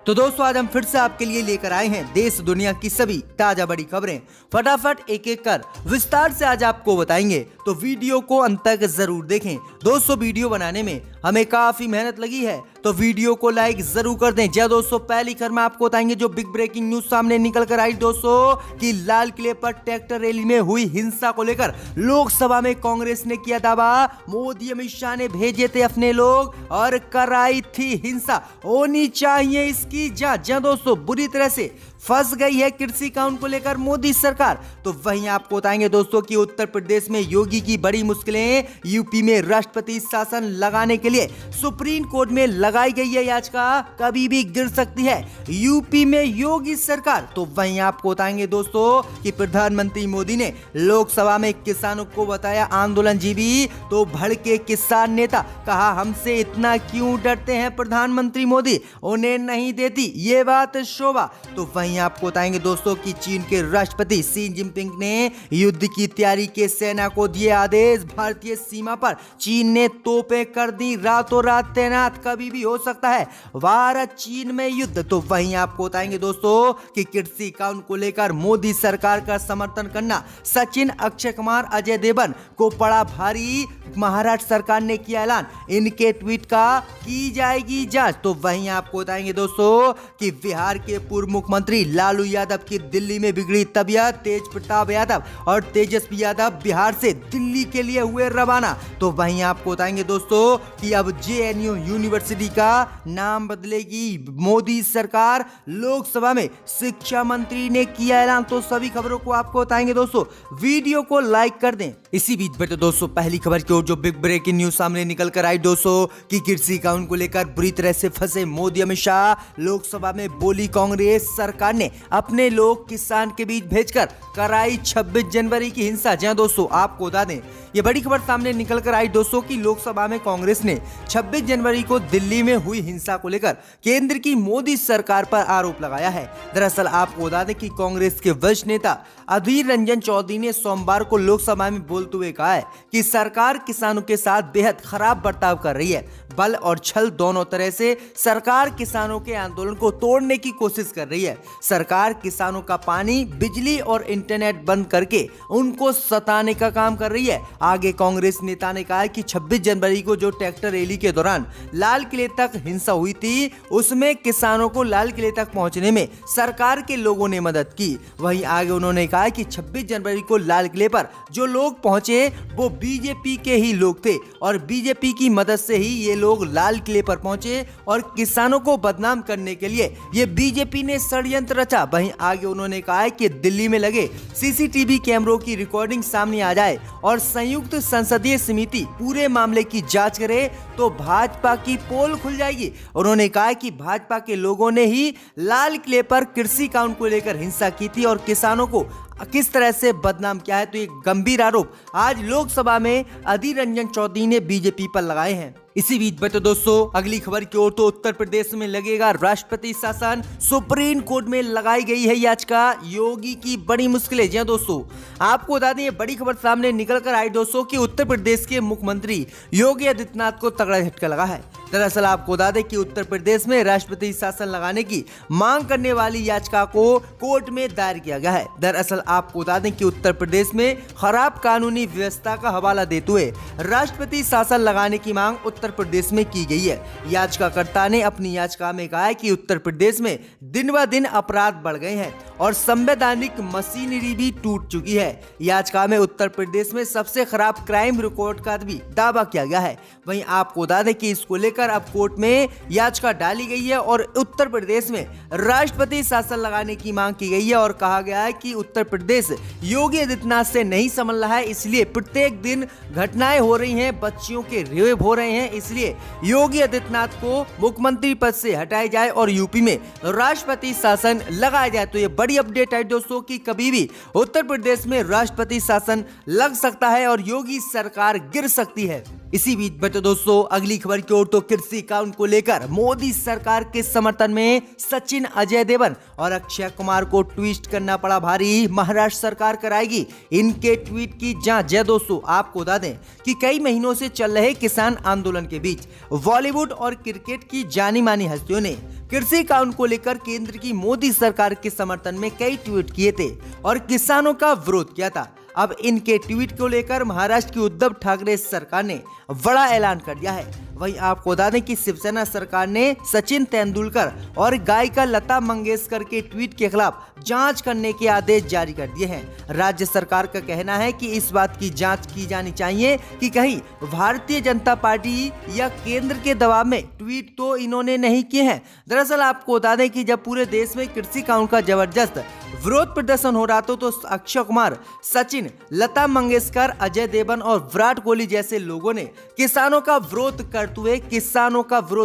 तो दोस्तों आज हम फिर से आपके लिए लेकर आए हैं देश दुनिया की सभी ताजा बड़ी खबरें। फटाफट एक एक कर विस्तार से आज आपको बताएंगे, तो वीडियो को अंत तक जरूर देखें। दोस्तों वीडियो बनाने में हमें काफी मेहनत लगी है, तो वीडियो को लाइक जरूर कर दें। जी दोस्तों, पहली खबर में आपको बताएंगे जो बिग ब्रेकिंग न्यूज सामने निकल कर आई दोस्तों कि लाल किले पर ट्रैक्टर रैली में हुई हिंसा को लेकर लोकसभा में कांग्रेस ने किया दावा। मोदी अमित शाह ने भेजे थे अपने लोग और कराई थी हिंसा, होनी चाहिए इसकी जांच। जी दोस्तों, बुरी तरह से फंस गई है कृषि कानून को लेकर मोदी सरकार। तो वहीं आपको बताएंगे दोस्तों कि उत्तर प्रदेश में योगी की बड़ी मुश्किलें, यूपी में राष्ट्रपति शासन लगाने के लिए सुप्रीम कोर्ट में लगाई गई है याचिका, कभी भी गिर सकती है यूपी में योगी सरकार। तो वहीं आपको बताएंगे दोस्तों कि प्रधानमंत्री मोदी ने लोकसभा में किसानों को बताया आंदोलनजीवी, तो भड़के किसान नेता, कहा हमसे इतना क्यों डरते हैं प्रधानमंत्री मोदी, उन्हें नहीं देती ये बात शोभा। तो वहीं आपको बताएंगे दोस्तों कि चीन के राष्ट्रपति शी जिनपिंग ने युद्ध की तैयारी के सेना को दिए आदेश। भारतीय सीमा पर चीन ने तोपें कर दी रातों रात तैनात, कभी भी हो सकता है भारत चीन में युद्ध। तो वहीं आपको बताएंगे दोस्तों कि कृषि कानून को लेकर मोदी सरकार का समर्थन करना सचिन, अक्षय कुमार, अजय देवगन को पड़ा भारी। महाराष्ट्र सरकार ने किया ऐलान, इनके ट्वीट का की जाएगी जांच। तो वहीं आपको बताएंगे दोस्तों कि बिहार के पूर्व मुख्यमंत्री लालू यादव की दिल्ली में बिगड़ी तबीयत। तेज प्रताप यादव और तेजस्वी यादव बिहार से दिल्ली के लिए हुए रवाना। तो वहीं आपको बताएंगे दोस्तों कि अब जेएनयू यूनिवर्सिटी का नाम बदलेगी मोदी सरकार। लोकसभा में शिक्षा मंत्री ने किया ऐलान। तो सभी खबरों को आपको बताएंगे दोस्तों, वीडियो को लाइक कर दें। इसी बीच में तो दोस्तों पहली खबर की ओर जो बिग ब्रेकिंग न्यूज सामने निकल कर आई दोस्तों कि कृषि कानून को लेकर बुरी तरह से फंसे मोदी अमित शाह। लोकसभा में बोली कांग्रेस सरकार ने अपने लोग किसान के बीच भेजकर कराई 26 जनवरी की हिंसा। जहां दोस्तों आपको बता दें ये बड़ी खबर सामने निकल कर आई दोस्तों कि लोकसभा में कांग्रेस ने 26 जनवरी को दिल्ली में हुई हिंसा को लेकर केंद्र की मोदी सरकार पर आरोप लगाया है। दरअसल आपको बता दें कि कांग्रेस के वरिष्ठ नेता अधीर रंजन चौधरी ने सोमवार को लोकसभा में बोलते हुए कहा है कि सरकार किसानों के साथ बेहद खराब बर्ताव कर रही है। बल और छल दोनों तरह से सरकार किसानों के आंदोलन को तोड़ने की कोशिश कर रही है। सरकार किसानों का पानी, बिजली और इंटरनेट बंद करके उनको सताने का काम कर रही है। आगे कांग्रेस नेता ने कहा कि 26 जनवरी को जो ट्रैक्टर रैली के दौरान लाल किले तक हिंसा हुई थी, उसमें किसानों को लाल किले तक पहुंचने में सरकार के लोगों ने मदद की। वहीं आगे उन्होंने कहा कि 26 जनवरी को लाल किले पर जो लोग पहुंचे वो बीजेपी के ही लोग थे और बीजेपी की मदद से ही ये लोग लाल किले पर पहुंचे और किसानों को बदनाम करने के लिए ये बीजेपी ने षड्यंत्र रचा। वहीं आगे उन्होंने कहा है कि दिल्ली में लगे सीसीटीवी कैमरों की रिकॉर्डिंग सामने आ जाए और संयुक्त संसदीय समिति पूरे मामले की जांच करे तो भाजपा की पोल खुल जाएगी। उन्होंने कहा कि भाजपा के लोगों ने ही लाल किले पर कृषि कानून को लेकर हिंसा की थी और किसानों को किस तरह से बदनाम किया है। तो ये गंभीर आरोप आज लोकसभा में अधीर रंजन चौधरी ने बीजेपी पर लगाए हैं। इसी बीच में तो दोस्तों अगली खबर की ओर तो उत्तर प्रदेश में लगेगा राष्ट्रपति शासन, सुप्रीम कोर्ट में लगाई गई है याचिका, योगी की बड़ी मुश्किलें। जी दोस्तों आपको बता दें ये बड़ी खबर सामने निकल कर आई दोस्तों कि उत्तर प्रदेश के मुख्यमंत्री योगी आदित्यनाथ को तगड़ा झटका लगा है। दरअसल आपको बता दें कि उत्तर प्रदेश में राष्ट्रपति शासन लगाने की मांग करने वाली याचिका को कोर्ट में दायर किया गया है। दरअसल आपको बता दें कि उत्तर प्रदेश में खराब कानूनी व्यवस्था का हवाला देते हुए राष्ट्रपति शासन लगाने की मांग उत्तर प्रदेश में की गई है। याचिकाकर्ता ने अपनी याचिका में कहा है कि उत्तर प्रदेश में दिन ब दिन अपराध बढ़ गए हैं और संवैधानिक मशीनरी भी टूट चुकी है। याचिका में उत्तर प्रदेश में सबसे खराब क्राइम रिकॉर्ड का भी दावा किया गया है। वहीं आपको बता दें कि इसको लेकर अब कोर्ट में याचिका डाली गई है और उत्तर प्रदेश में राष्ट्रपति शासन लगाने की मांग की गई है और कहा गया है कि उत्तर प्रदेश योगी आदित्यनाथ से नहीं संभल रहा है, इसलिए प्रत्येक दिन घटनाएं हो रही हैं, बच्चियों के रेप हो रहे हैं, इसलिए योगी आदित्यनाथ को मुख्यमंत्री पद से हटाया जाए और यूपी में राष्ट्रपति शासन लगाया जाए। तो ये बड़ी अपडेट है दोस्तों कि कभी भी उत्तर प्रदेश में राष्ट्रपति शासन लग सकता है और योगी सरकार गिर सकती है। इसी बीच में तो दोस्तों अगली खबर की ओर तो कृषि कानून को लेकर मोदी सरकार के समर्थन में सचिन, अजय देवगन और अक्षय कुमार को ट्वीट करना पड़ा भारी। महाराष्ट्र सरकार कराएगी इनके ट्वीट की जांच। जय दोस्तों आपको बता दें कि कई महीनों से चल रहे किसान आंदोलन के बीच बॉलीवुड और क्रिकेट की जानी मानी हस्तियों ने कृषि कानून को लेकर केंद्र की मोदी सरकार के समर्थन में कई ट्वीट किए थे और किसानों का विरोध किया था। अब इनके ट्वीट को लेकर महाराष्ट्र की उद्धव ठाकरे सरकार ने बड़ा ऐलान कर दिया है। वहीं आपको बता दें कि शिवसेना सरकार ने सचिन तेंदुलकर और गायिका लता मंगेशकर के ट्वीट के खिलाफ जांच करने के आदेश जारी कर दिए हैं। राज्य सरकार का कहना है कि इस बात की जांच की जानी चाहिए कि कहीं भारतीय जनता पार्टी या केंद्र के दबाव में ट्वीट तो इन्होंने नहीं किए हैं। दरअसल आपको बता दें कि जब पूरे देश में कृषि कानून का जबरदस्त विरोध प्रदर्शन हो रहा था तो अक्षय कुमार, सचिन, लता मंगेशकर, अजय देवगन और विराट कोहली जैसे लोगों ने किसानों का विरोध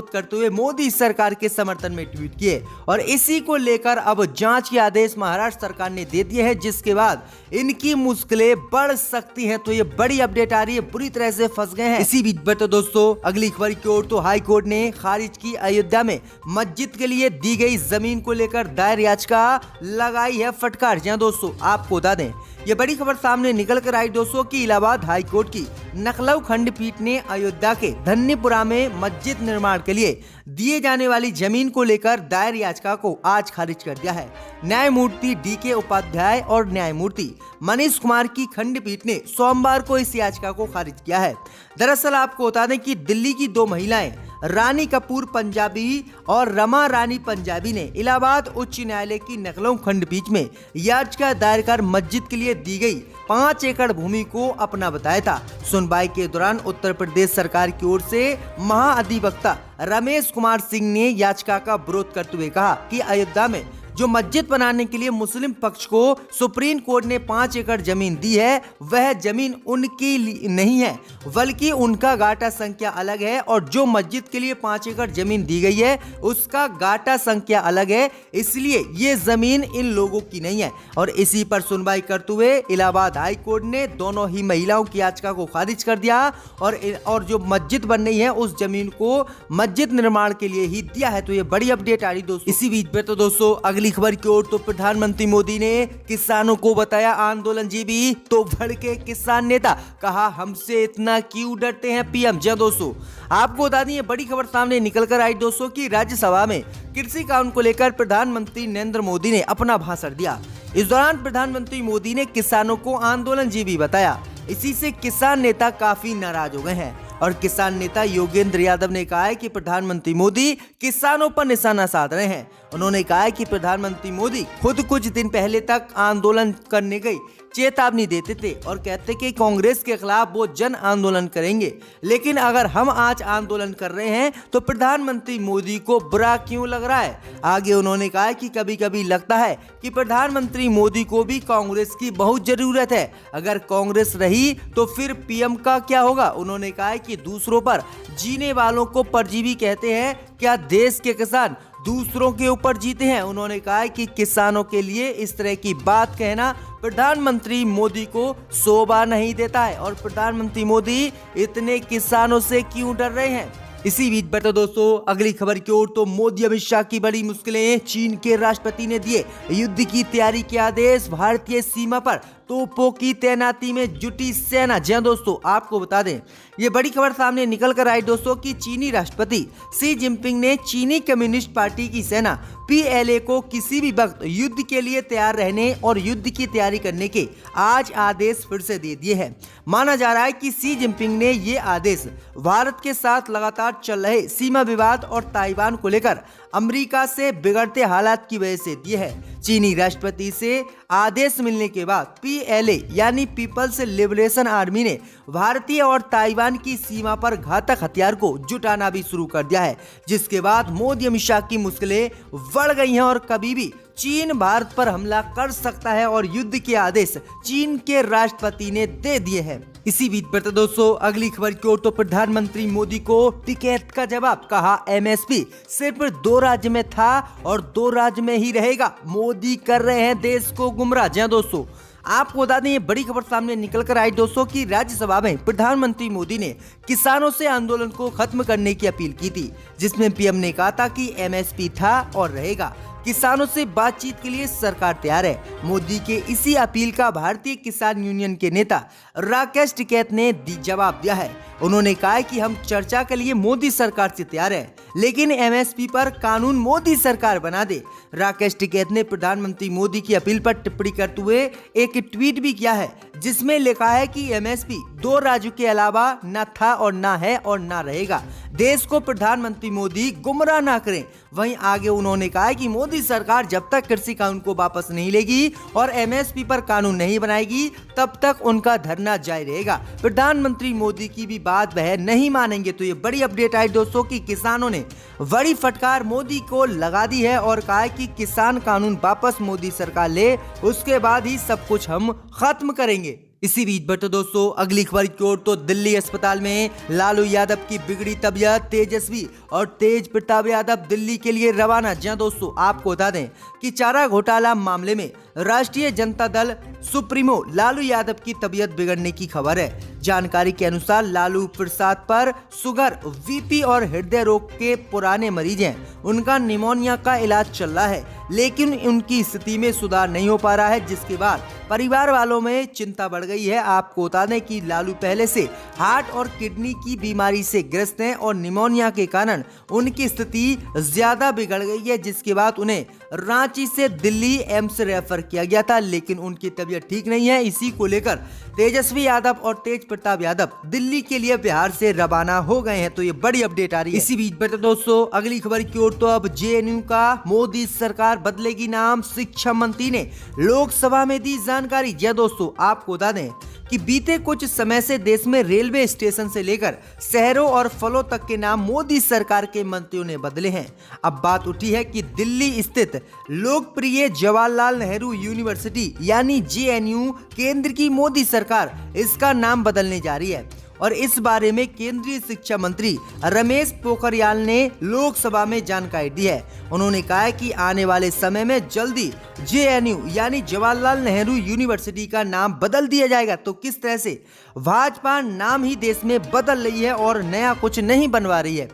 करते हुए मोदी सरकार के समर्थन में ट्वीट किए और इसी को लेकर अब जांच के आदेश महाराष्ट्र सरकार ने दे दिए हैं, जिसके बाद इनकी मुश्किलें बढ़ सकती हैं। तो ये बड़ी अपडेट आ रही है, बुरी तरह से फंस गए हैं। इसी बीच पर तो दोस्तों अगली खबर की ओर तो हाई कोर्ट ने खारिज की अयोध्या में मस्जिद के लिए दी गई जमीन को लेकर दायर याचिका लगाई है फटकार। जी दोस्तों आपको बता दें ये बड़ी खबर सामने निकल कर आई दोस्तों की इलाहाबाद हाई कोर्ट की लखनऊ खंडपीठ ने अयोध्या के धन्यपुरा में मस्जिद निर्माण के लिए दिए जाने वाली जमीन को लेकर दायर याचिका को आज खारिज कर दिया है। न्यायमूर्ति DK उपाध्याय और न्यायमूर्ति मनीष कुमार की खंडपीठ ने सोमवार को इस याचिका को खारिज किया है। दरअसल आपको बता दें कि दिल्ली की दो महिलाएं रानी कपूर पंजाबी और रमा रानी पंजाबी ने इलाहाबाद उच्च न्यायालय की लखनऊ खंडपीठ में याचिका दायर कर मस्जिद के लिए दी गई 5 एकड़ भूमि को अपना बताया था। सुनवाई के दौरान उत्तर प्रदेश सरकार की ओर से महाअधिवक्ता रमेश कुमार सिंह ने याचिका का विरोध करते हुए कहा कि अयोध्या में जो मस्जिद बनाने के लिए मुस्लिम पक्ष को सुप्रीम कोर्ट ने 5 एकड़ जमीन दी है वह जमीन उनकी नहीं है, बल्कि उनका गाटा संख्या अलग है और जो मस्जिद के लिए 5 एकड़ जमीन दी गई है उसका गाटा संख्या अलग है, इसलिए ये जमीन इन लोगों की नहीं है। और इसी पर सुनवाई करते हुए इलाहाबाद हाई कोर्ट ने दोनों ही महिलाओं की याचिका को खारिज कर दिया और जो मस्जिद बन रही है उस जमीन को मस्जिद निर्माण के लिए ही दिया है। तो ये बड़ी अपडेट आ रही दोस्तों। इसी बीच में तो दोस्तों अगली खबर की ओर तो प्रधानमंत्री मोदी ने किसानों को बताया आंदोलनजीवी, तो भड़के किसान नेता, कहा हमसे इतना क्यों डरते हैं पीएम। जी दोस्तों आपको बता दें बड़ी खबर सामने निकल कर आई दोस्तों की राज्यसभा में कृषि कानून को लेकर प्रधानमंत्री नरेंद्र मोदी ने अपना भाषण दिया। इस दौरान प्रधानमंत्री मोदी ने किसानों को आंदोलनजीवी बताया। इसी से किसान नेता काफी नाराज हो गए हैं और किसान नेता योगेंद्र यादव ने कहा है कि प्रधानमंत्री मोदी किसानों पर निशाना साध रहे हैं। उन्होंने कहा है कि प्रधानमंत्री मोदी खुद कुछ दिन पहले तक आंदोलन करने गई चेतावनी देते थे और कहते कि कांग्रेस के खिलाफ वो जन आंदोलन करेंगे, लेकिन अगर हम आज आंदोलन कर रहे हैं तो प्रधानमंत्री मोदी को बुरा क्यों लग रहा है। आगे उन्होंने कहा कि कभी कभी लगता है कि प्रधानमंत्री मोदी को भी कांग्रेस की बहुत जरूरत है, अगर कांग्रेस रही तो फिर पीएम का क्या होगा। उन्होंने कहा कि दूसरों पर जीने वालों को परजीवी कहते हैं, क्या देश के किसान दूसरों के ऊपर जीते हैं। उन्होंने कहा कि किसानों के लिए इस तरह की बात कहना प्रधानमंत्री मोदी को शोभा नहीं देता है और प्रधानमंत्री मोदी इतने किसानों से क्यों डर रहे हैं। इसी बीच पर तो दोस्तों अगली खबर की ओर तो मोदी अमित शाह की बड़ी मुश्किलें, चीन के राष्ट्रपति ने दिए युद्ध की तैयारी के आदेश, भारतीय सीमा पर तोपों की तैनाती में जुटी सेना। जी दोस्तों आपको बता दें ये बड़ी खबर सामने निकल कर आई दोस्तों कि चीनी राष्ट्रपति शी जिनपिंग ने चीनी कम्युनिस्ट पार्टी की सेना PLA को किसी भी वक्त युद्ध के लिए तैयार रहने और युद्ध की तैयारी करने के आज आदेश फिर से दे दिए हैं। माना जा रहा है कि शी जिनपिंग ने ये आदेश भारत के साथ लगातार चल रहे सीमा विवाद और ताइवान को लेकर अमेरिका से बिगड़ते हालात की वजह से दिए है। चीनी राष्ट्रपति से आदेश मिलने के बाद PLA यानी पीपल्स लिबरेशन आर्मी ने भारतीय और ताइवान की सीमा पर घातक हथियार को जुटाना भी शुरू कर दिया है, जिसके बाद मोदी अमित शाह की मुश्किलें बढ़ गई हैं और कभी भी चीन भारत पर हमला कर सकता है और युद्ध के आदेश चीन के राष्ट्रपति ने दे दिए हैं। इसी बीच पर तो दोस्तों अगली खबर की ओर तो प्रधानमंत्री मोदी को टिकैत का जवाब, कहा MSP सिर्फ 2 राज्य में था और 2 राज्य में ही रहेगा, मोदी कर रहे हैं देश को गुमराह। जी दोस्तों आपको बता दें ये बड़ी खबर सामने निकल कर आई दोस्तों कि राज्यसभा में प्रधानमंत्री मोदी ने किसानों से आंदोलन को खत्म करने की अपील की थी, जिसमें पीएम ने कहा था कि MSP था और रहेगा, किसानों से बातचीत के लिए सरकार तैयार है। मोदी के इसी अपील का भारतीय किसान यूनियन के नेता राकेश टिकैत ने जवाब दिया है। उन्होंने कहा है कि हम चर्चा के लिए मोदी सरकार से तैयार हैं, लेकिन एमएसपी पर कानून मोदी सरकार बना दे। राकेश टिकैत ने प्रधानमंत्री मोदी की अपील पर टिप्पणी करते हुए एक ट्वीट भी किया है, जिसमें लिखा है कि एमएसपी 2 राज्यों के अलावा न था और न है और न रहेगा। देश को प्रधानमंत्री मोदी गुमराह ना करें। वहीं आगे उन्होंने कहा है कि मोदी सरकार जब तक कृषि कानून को वापस नहीं लेगी और एमएसपी पर कानून नहीं बनाएगी, तब तक उनका धरना जारी रहेगा। प्रधानमंत्री मोदी की भी बात वह नहीं मानेंगे। तो ये बड़ी अपडेट आई दोस्तों कि किसानों ने बड़ी फटकार मोदी को लगा दी है और कहा है कि किसान कानून वापस मोदी सरकार ले, उसके बाद ही सब कुछ हम खत्म करेंगे। इसी बीच बढ़ते दोस्तों अगली खबर की ओर। तो दिल्ली अस्पताल में लालू यादव की बिगड़ी तबीयत, तेजस्वी और तेज प्रताप यादव दिल्ली के लिए रवाना। जहां दोस्तों आपको बता दें कि चारा घोटाला मामले में राष्ट्रीय जनता दल सुप्रीमो लालू यादव की तबीयत बिगड़ने की खबर है। जानकारी के अनुसार लालू प्रसाद पर शुगर, बीपी और हृदय रोग के पुराने मरीज हैं। उनका निमोनिया का इलाज चल रहा है, लेकिन उनकी स्थिति में सुधार नहीं हो पा रहा है, जिसके बाद परिवार वालों में चिंता बढ़ गई है। आपको बता दें कि लालू पहले से हार्ट और किडनी की बीमारी से ग्रस्त हैं और निमोनिया के कारण उनकी स्थिति ज्यादा बिगड़ गई है, जिसके बाद उन्हें रांची से दिल्ली एम्स रेफर किया गया था, लेकिन उनकी तबीयत ठीक नहीं है। इसी को लेकर तेजस्वी यादव और तेज प्रताप यादव दिल्ली के लिए बिहार से रवाना हो गए हैं। तो ये बड़ी अपडेट आ रही है। इसी बीच बढ़ते दोस्तों अगली खबर की ओर। तो अब जेएनयू का मोदी सरकार बदलेगी नाम, शिक्षा मंत्री ने लोकसभा में दी जानकारी। जय दोस्तों आपको बता दें कि बीते कुछ समय से देश में रेलवे स्टेशन से लेकर शहरों और फलों तक के नाम मोदी सरकार के मंत्रियों ने बदले हैं। अब बात उठी है कि दिल्ली स्थित लोकप्रिय जवाहरलाल नेहरू यूनिवर्सिटी यानी जेएनयू केंद्र की मोदी सरकार इसका नाम बदलने जा रही है और इस बारे में केंद्रीय शिक्षा मंत्री रमेश पोखरियाल ने लोकसभा में जानकारी दी है। उन्होंने कहा है कि आने वाले समय में जल्दी जेएनयू यानी जवाहरलाल नेहरू यूनिवर्सिटी का नाम बदल दिया जाएगा। तो किस तरह से भाजपा नाम ही देश में बदल रही है और नया कुछ नहीं बनवा रही है।